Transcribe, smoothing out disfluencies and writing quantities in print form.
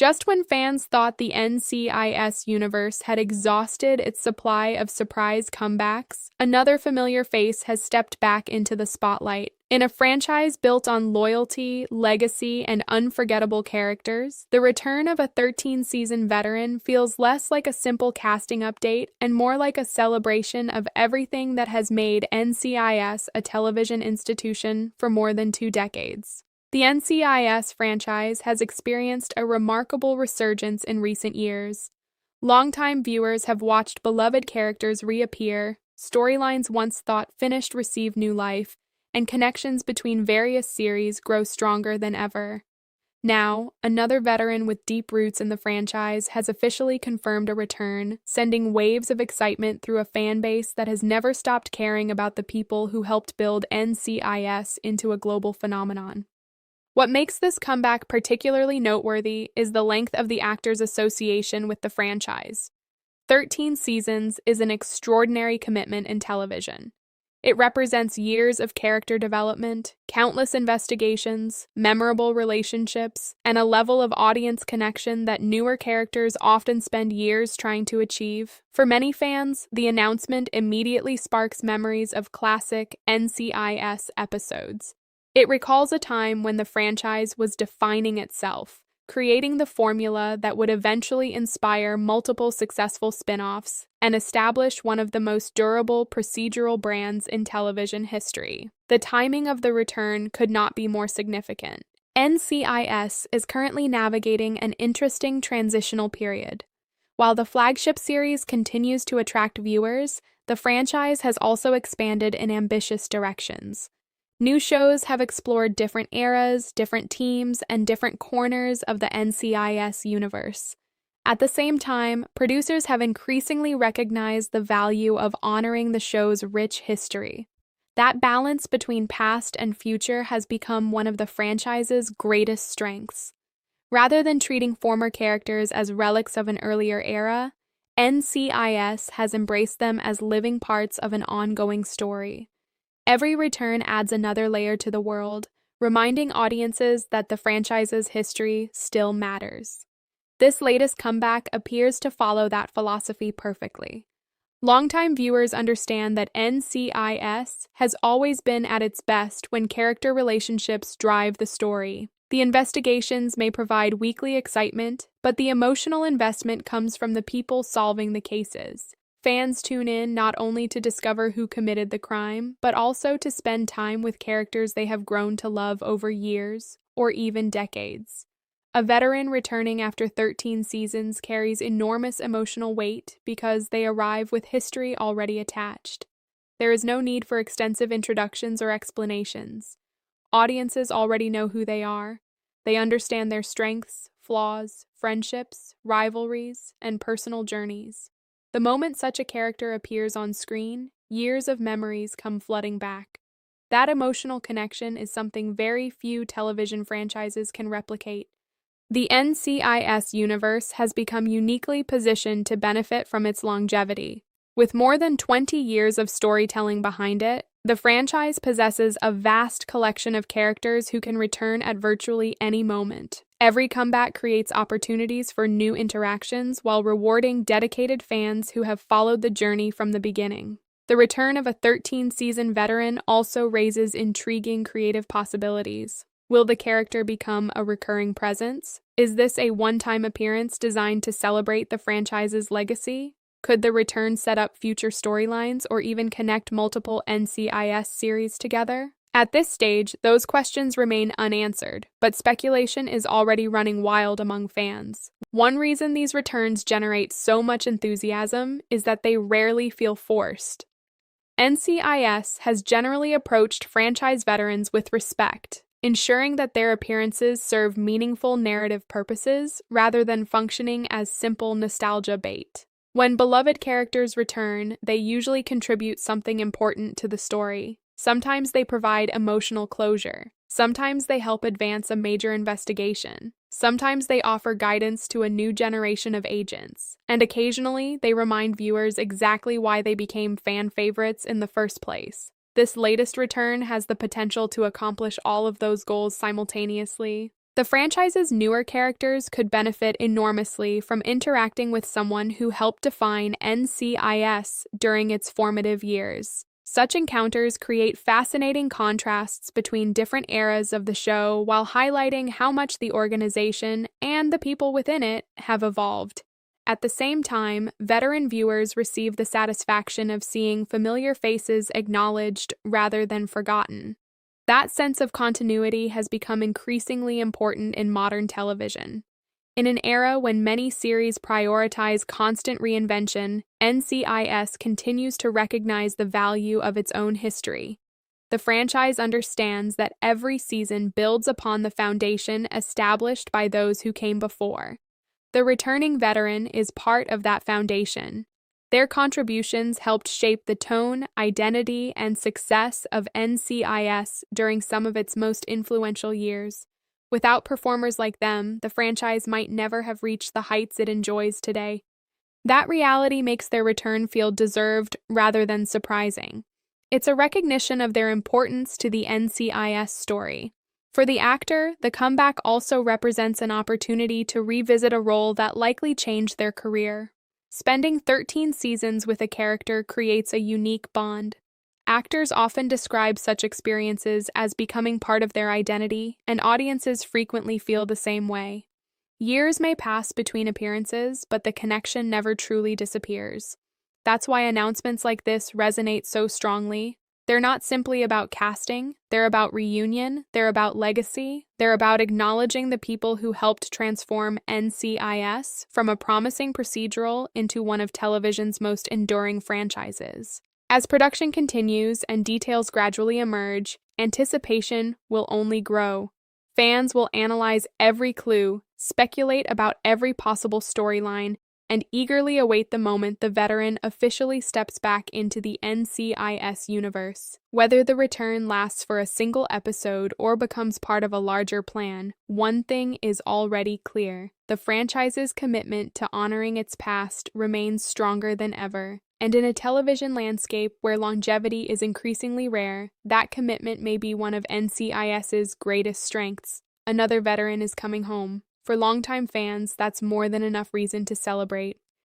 Just when fans thought the NCIS universe had exhausted its supply of surprise comebacks, another familiar face has stepped back into the spotlight. In a franchise built on loyalty, legacy, and unforgettable characters, the return of a 13-season veteran feels less like a simple casting update and more like a celebration of everything that has made NCIS a television institution for more than 2 decades. The NCIS franchise has experienced a remarkable resurgence in recent years. Longtime viewers have watched beloved characters reappear, storylines once thought finished receive new life, and connections between various series grow stronger than ever. Now, another veteran with deep roots in the franchise has officially confirmed a return, sending waves of excitement through a fan base that has never stopped caring about the people who helped build NCIS into a global phenomenon. What makes this comeback particularly noteworthy is the length of the actor's association with the franchise. 13 seasons is an extraordinary commitment in television. It represents years of character development, countless investigations, memorable relationships, and a level of audience connection that newer characters often spend years trying to achieve. For many fans, the announcement immediately sparks memories of classic NCIS episodes. It recalls a time when the franchise was defining itself, creating the formula that would eventually inspire multiple successful spin-offs and establish one of the most durable procedural brands in television history. The timing of the return could not be more significant. NCIS is currently navigating an interesting transitional period. While the flagship series continues to attract viewers, the franchise has also expanded in ambitious directions. New shows have explored different eras, different teams, and different corners of the NCIS universe. At the same time, producers have increasingly recognized the value of honoring the show's rich history. That balance between past and future has become one of the franchise's greatest strengths. Rather than treating former characters as relics of an earlier era, NCIS has embraced them as living parts of an ongoing story. Every return adds another layer to the world, reminding audiences that the franchise's history still matters. This latest comeback appears to follow that philosophy perfectly. Longtime viewers understand that NCIS has always been at its best when character relationships drive the story. The investigations may provide weekly excitement, but the emotional investment comes from the people solving the cases. Fans tune in not only to discover who committed the crime, but also to spend time with characters they have grown to love over years, or even decades. A veteran returning after 13 seasons carries enormous emotional weight because they arrive with history already attached. There is no need for extensive introductions or explanations. Audiences already know who they are. They understand their strengths, flaws, friendships, rivalries, and personal journeys. The moment such a character appears on screen, years of memories come flooding back. That emotional connection is something very few television franchises can replicate. The NCIS universe has become uniquely positioned to benefit from its longevity. With more than 20 years of storytelling behind it, the franchise possesses a vast collection of characters who can return at virtually any moment. Every comeback creates opportunities for new interactions while rewarding dedicated fans who have followed the journey from the beginning. The return of a 13-season veteran also raises intriguing creative possibilities. Will the character become a recurring presence? Is this a one-time appearance designed to celebrate the franchise's legacy? Could the return set up future storylines or even connect multiple NCIS series together? At this stage, those questions remain unanswered, but speculation is already running wild among fans. One reason these returns generate so much enthusiasm is that they rarely feel forced. NCIS has generally approached franchise veterans with respect, ensuring that their appearances serve meaningful narrative purposes rather than functioning as simple nostalgia bait. When beloved characters return, they usually contribute something important to the story. Sometimes they provide emotional closure. Sometimes they help advance a major investigation. Sometimes they offer guidance to a new generation of agents. And occasionally, they remind viewers exactly why they became fan favorites in the first place. This latest return has the potential to accomplish all of those goals simultaneously. The franchise's newer characters could benefit enormously from interacting with someone who helped define NCIS during its formative years. Such encounters create fascinating contrasts between different eras of the show while highlighting how much the organization and the people within it have evolved. At the same time, veteran viewers receive the satisfaction of seeing familiar faces acknowledged rather than forgotten. That sense of continuity has become increasingly important in modern television. In an era when many series prioritize constant reinvention, NCIS continues to recognize the value of its own history. The franchise understands that every season builds upon the foundation established by those who came before. The returning veteran is part of that foundation. Their contributions helped shape the tone, identity, and success of NCIS during some of its most influential years. Without performers like them, the franchise might never have reached the heights it enjoys today. That reality makes their return feel deserved rather than surprising. It's a recognition of their importance to the NCIS story. For the actor, the comeback also represents an opportunity to revisit a role that likely changed their career. Spending 13 seasons with a character creates a unique bond. Actors often describe such experiences as becoming part of their identity, and audiences frequently feel the same way. Years may pass between appearances, but the connection never truly disappears. That's why announcements like this resonate so strongly. They're not simply about casting, they're about reunion, they're about legacy, they're about acknowledging the people who helped transform NCIS from a promising procedural into one of television's most enduring franchises. As production continues and details gradually emerge, anticipation will only grow. Fans will analyze every clue, speculate about every possible storyline, and eagerly await the moment the veteran officially steps back into the NCIS universe. Whether the return lasts for a single episode or becomes part of a larger plan, one thing is already clear. The franchise's commitment to honoring its past remains stronger than ever. And in a television landscape where longevity is increasingly rare, that commitment may be one of NCIS's greatest strengths. Another veteran is coming home. For longtime fans, that's more than enough reason to celebrate.